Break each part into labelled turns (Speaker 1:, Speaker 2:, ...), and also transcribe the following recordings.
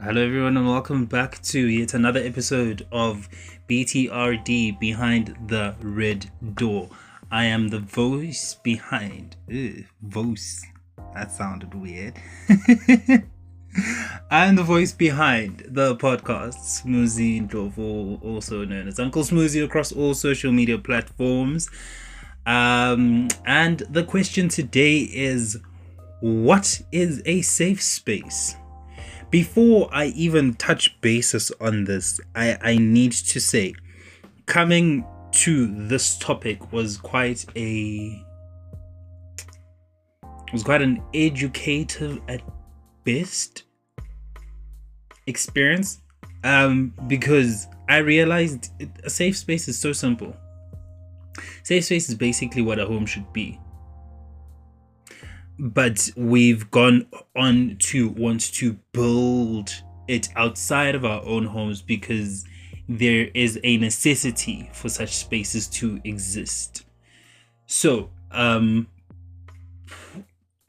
Speaker 1: Hello, everyone, and welcome back to yet another episode of BTRD Behind the Red Door. I am the voice behind. Voice. That sounded weird. I'm the voice behind the podcast, Smoothie Ndlovu, also known as Uncle Smoothie, across all social media platforms. And the question today is, what is a safe space? Before I even touch basis on this, I need to say, coming to this topic was quite an educative at best experience, because I realized a safe space is so simple. Safe space is basically what a home should be. But we've gone on to want to build it outside of our own homes because there is a necessity for such spaces to exist. So, I've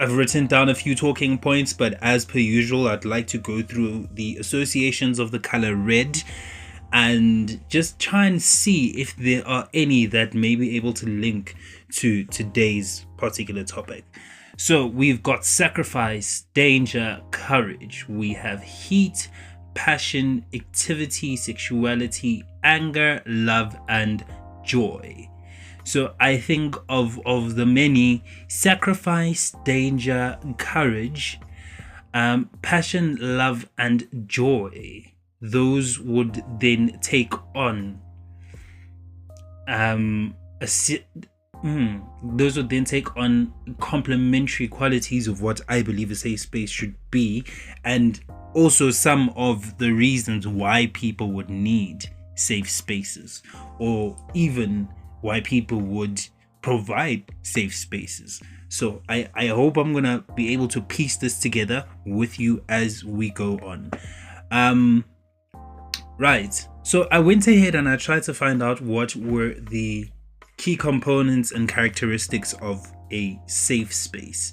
Speaker 1: written down a few talking points, but as per usual, I'd like to go through the associations of the color red and just try and see if there are any that may be able to link to today's particular topic. So we've got sacrifice, danger, courage. We have heat, passion, activity, sexuality, anger, love, and joy. So I think of the many: sacrifice, danger, courage, passion, love, and joy. Those would then take on those would then take on complementary qualities of what I believe a safe space should be, and also some of the reasons why people would need safe spaces, or even why people would provide safe spaces. So I hope I'm gonna be able to piece this together with you as we go on. Right. So I went ahead and I tried to find out what were the key components and characteristics of a safe space.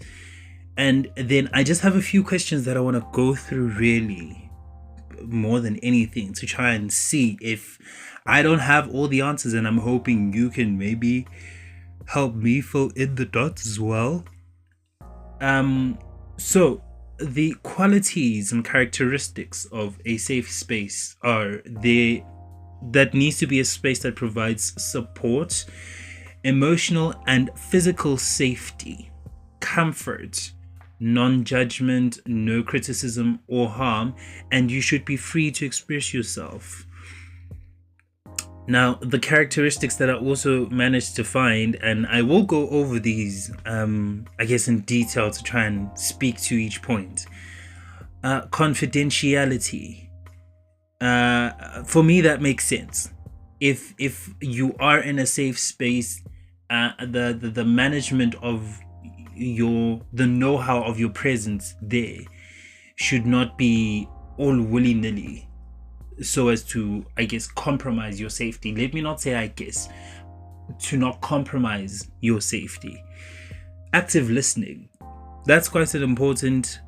Speaker 1: And then I just have a few questions that I want to go through, really, more than anything, to try and see if I don't have all the answers, and I'm hoping you can maybe help me fill in the dots as well. So the qualities and characteristics of a safe space are that needs to be a space that provides support, emotional and physical safety, comfort, non-judgment, no criticism or harm, and you should be free to express yourself. Now, the characteristics that I also managed to find, and I will go over these, I guess, in detail to try and speak to each point. Confidentiality. For me, that makes sense. If you are in a safe space, the management of the know-how of your presence there should not be all willy-nilly, so as to, I guess, compromise your safety. Let me not say I guess, to not compromise your safety. Active listening. That's quite an important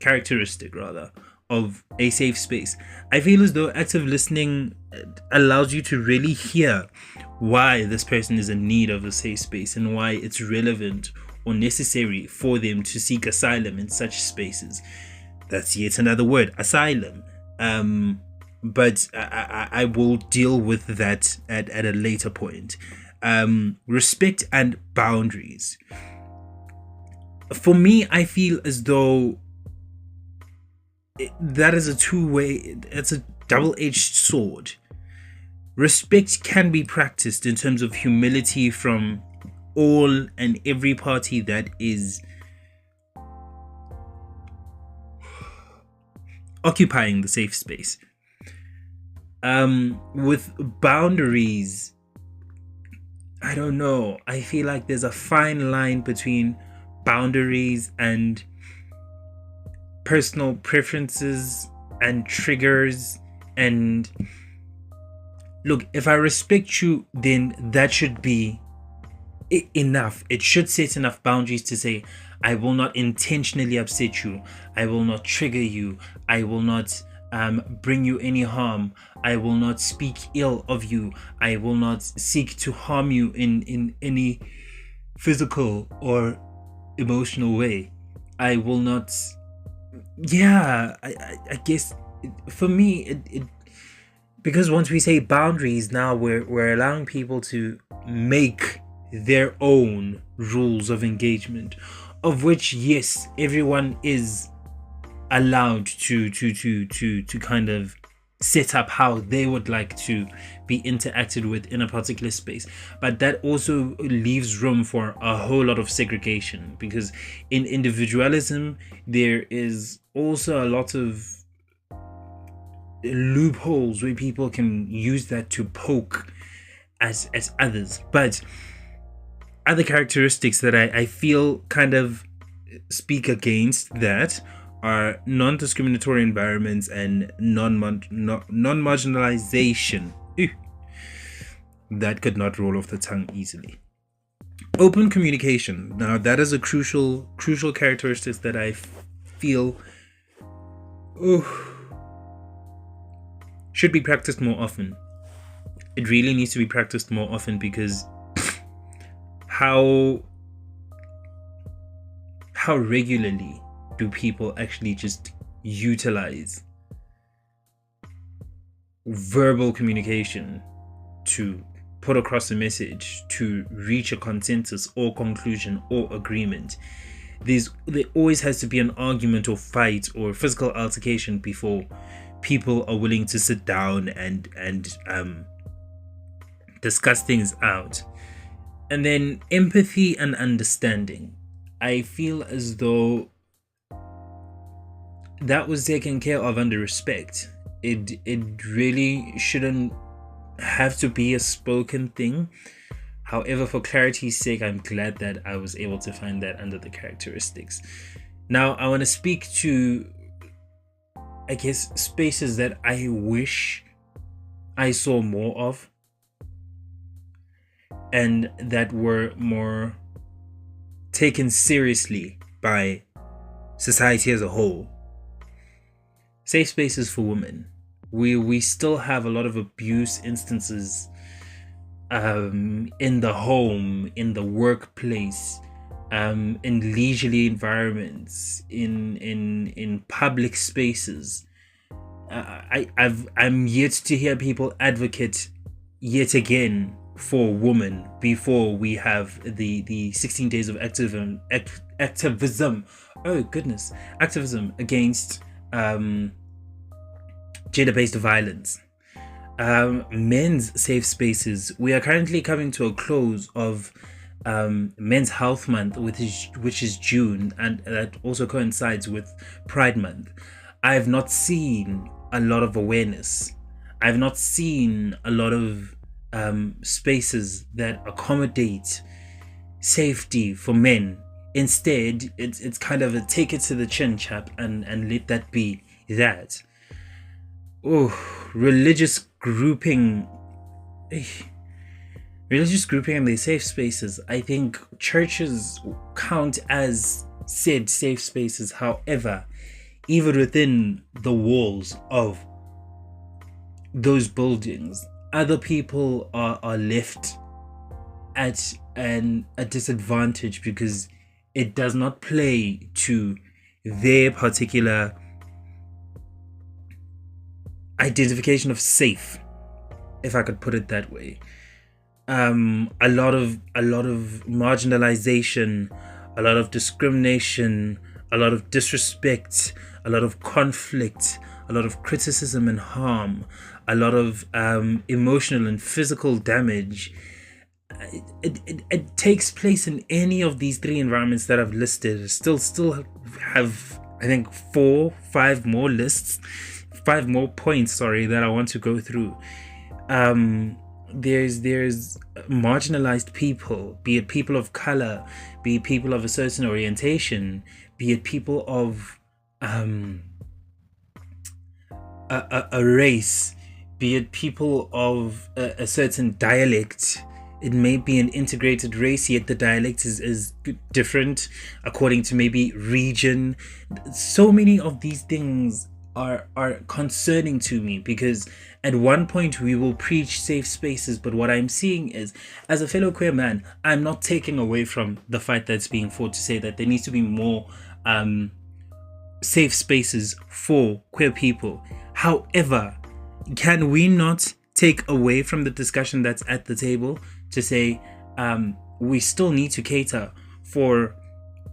Speaker 1: characteristic rather, of a safe space. I feel as though active listening allows you to really hear why this person is in need of a safe space and why it's relevant or necessary for them to seek asylum in such spaces. That's yet another word, asylum. But I will deal with that at a later point. Respect and boundaries. For me, I feel as though that is a two-way, it's a double-edged sword. Respect can be practiced in terms of humility from all and every party that is occupying the safe space. With boundaries, I don't know. I feel like there's a fine line between boundaries and personal preferences and triggers. And look, if I respect you, then that should be enough. It should set enough boundaries to say, I will not intentionally upset you. I will not trigger you. I will not bring you any harm. I will not speak ill of you. I will not seek to harm you in any physical or emotional way. I will not. Yeah, I guess for me, because once we say boundaries, now we're allowing people to make their own rules of engagement, of which, yes, everyone is allowed to kind of set up how they would like to be interacted with in a particular space. But that also leaves room for a whole lot of segregation, because in individualism there is also a lot of loopholes where people can use that to poke as others. But other characteristics that I feel kind of speak against that are non-discriminatory environments and non-marginalization. That could not roll off the tongue easily. Open communication. Now that is a crucial characteristic that I feel should be practiced more often. It really needs to be practiced more often, because how regularly do people actually just utilize verbal communication to put across a message, to reach a consensus or conclusion or agreement? There always has to be an argument or fight or physical altercation before people are willing to sit down and discuss things out. And then empathy and understanding. I feel as though that was taken care of under respect. It really shouldn't have to be a spoken thing. However, for clarity's sake, I'm glad that I was able to find that under the characteristics. Now, I want to speak to, I guess, spaces that I wish I saw more of, and that were more taken seriously by society as a whole. Safe spaces for women. We still have a lot of abuse instances in the home, in the workplace, in leisurely environments, in public spaces. I'm yet to hear people advocate yet again for women before we have the 16 days of activism. Oh goodness, activism against gender-based violence. Men's safe spaces. We are currently coming to a close of Men's Health Month, which is June, and that also coincides with Pride Month. I have not seen a lot of awareness. I've not seen a lot of spaces that accommodate safety for men. Instead, it's kind of a take it to the chin, chap, and let that be that. Religious grouping and their safe spaces. I think churches count as said safe spaces. However, even within the walls of those buildings, other people are left at a disadvantage because it does not play to their particular identification of safe, if I could put it that way. A lot of marginalization, a lot of discrimination, a lot of disrespect, a lot of conflict, a lot of criticism and harm, a lot of emotional and physical damage. It takes place in any of these three environments that I've listed. Still have, I think, 5 more points, that I want to go through. There's marginalized people, be it people of color, be it people of a certain orientation, be it people of a race, be it people of a certain dialect, it may be an integrated race, yet the dialect is different according to maybe region. So many of these things are concerning to me, because at one point we will preach safe spaces, but what I'm seeing is, as a fellow queer man, I'm not taking away from the fight that's being fought to say that there needs to be more safe spaces for queer people. However, can we not take away from the discussion that's at the table to say we still need to cater for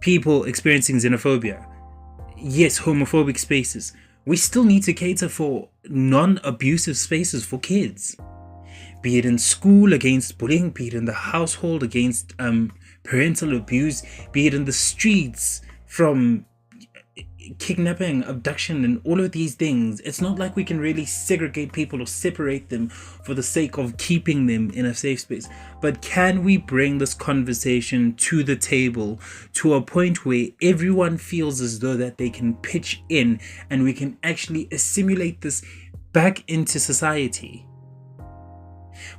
Speaker 1: people experiencing xenophobia? Yes, homophobic spaces. We still need to cater for non-abusive spaces for kids. Be it in school against bullying, be it in the household against parental abuse, be it in the streets from kidnapping, abduction, and all of these things. It's not like we can really segregate people or separate them for the sake of keeping them in a safe space. But can we bring this conversation to the table to a point where everyone feels as though that they can pitch in and we can actually assimilate this back into society?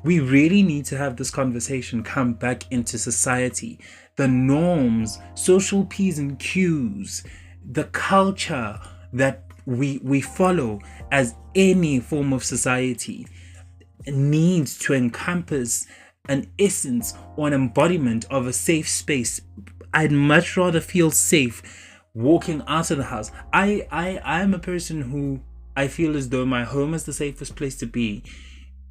Speaker 1: We really need to have this conversation come back into society. The norms, social P's and Q's, the culture that we follow as any form of society needs to encompass an essence or an embodiment of a safe space. I'd much rather feel safe walking out of the house. I'm a person who I feel as though my home is the safest place to be,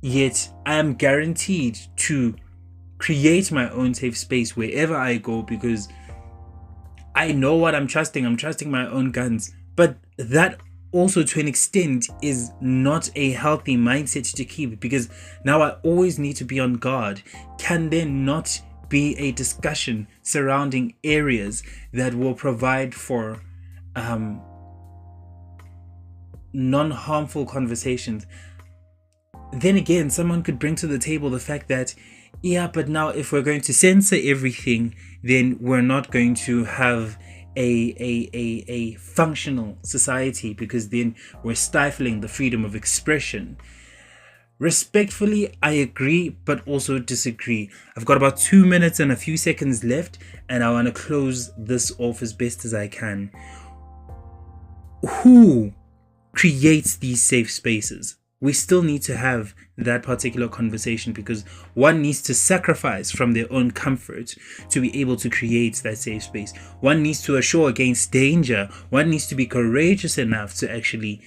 Speaker 1: yet I am guaranteed to create my own safe space wherever I go, because I know what I'm trusting. I'm trusting my own guns. But that also, to an extent, is not a healthy mindset to keep, because now I always need to be on guard. Can there not be a discussion surrounding areas that will provide for non-harmful conversations? Then again, someone could bring to the table the fact that, yeah, but now if we're going to censor everything, then we're not going to have a functional society, because then we're stifling the freedom of expression. Respectfully, I agree, but also disagree. I've got about 2 minutes and a few seconds left, and I want to close this off as best as I can. Who creates these safe spaces? We still need to have that particular conversation, because one needs to sacrifice from their own comfort to be able to create that safe space. One needs to assure against danger. One needs to be courageous enough to actually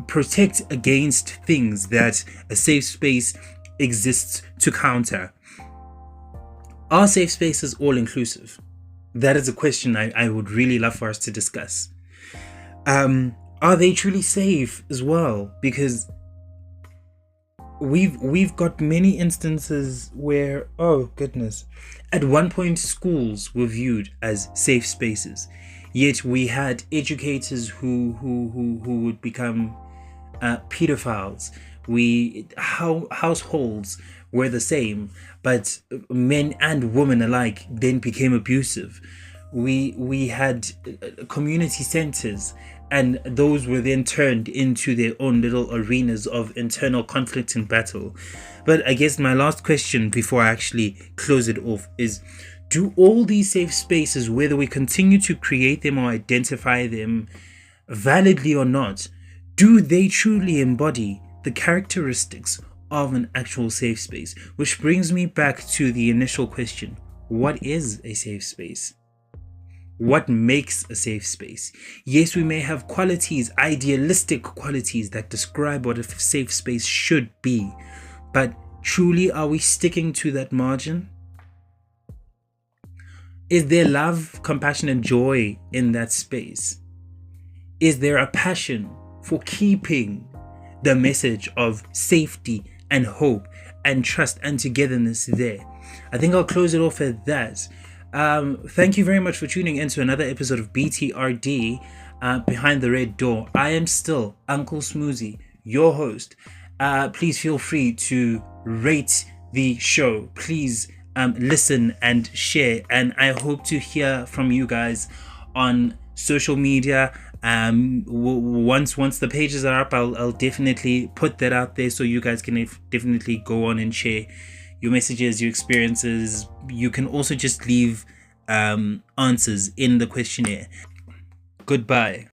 Speaker 1: protect against things that a safe space exists to counter. Are safe spaces all inclusive? That is a question I would really love for us to discuss. Are they truly safe as well? Because we've got many instances where, oh goodness, at one point schools were viewed as safe spaces, yet we had educators who would become pedophiles. Households were the same, but men and women alike then became abusive. We had community centers, and those were then turned into their own little arenas of internal conflict and battle. But I guess my last question before I actually close it off is, do all these safe spaces, whether we continue to create them or identify them validly or not, do they truly embody the characteristics of an actual safe space? Which brings me back to the initial question: what is a safe space? What makes a safe space? Yes, we may have qualities, idealistic qualities that describe what a safe space should be, but truly, are we sticking to that margin? Is there love, compassion, and joy in that space? Is there a passion for keeping the message of safety and hope and trust and togetherness there? I think I'll close it off at that. Thank you very much for tuning in to another episode of BTRD, Behind the Red Door. I am still Uncle Smoozy, your host. Please feel free to rate the show. Please listen and share. And I hope to hear from you guys on social media. Once the pages are up, I'll definitely put that out there so you guys can definitely go on and share your messages, your experiences. You can also just leave answers in the questionnaire. Goodbye.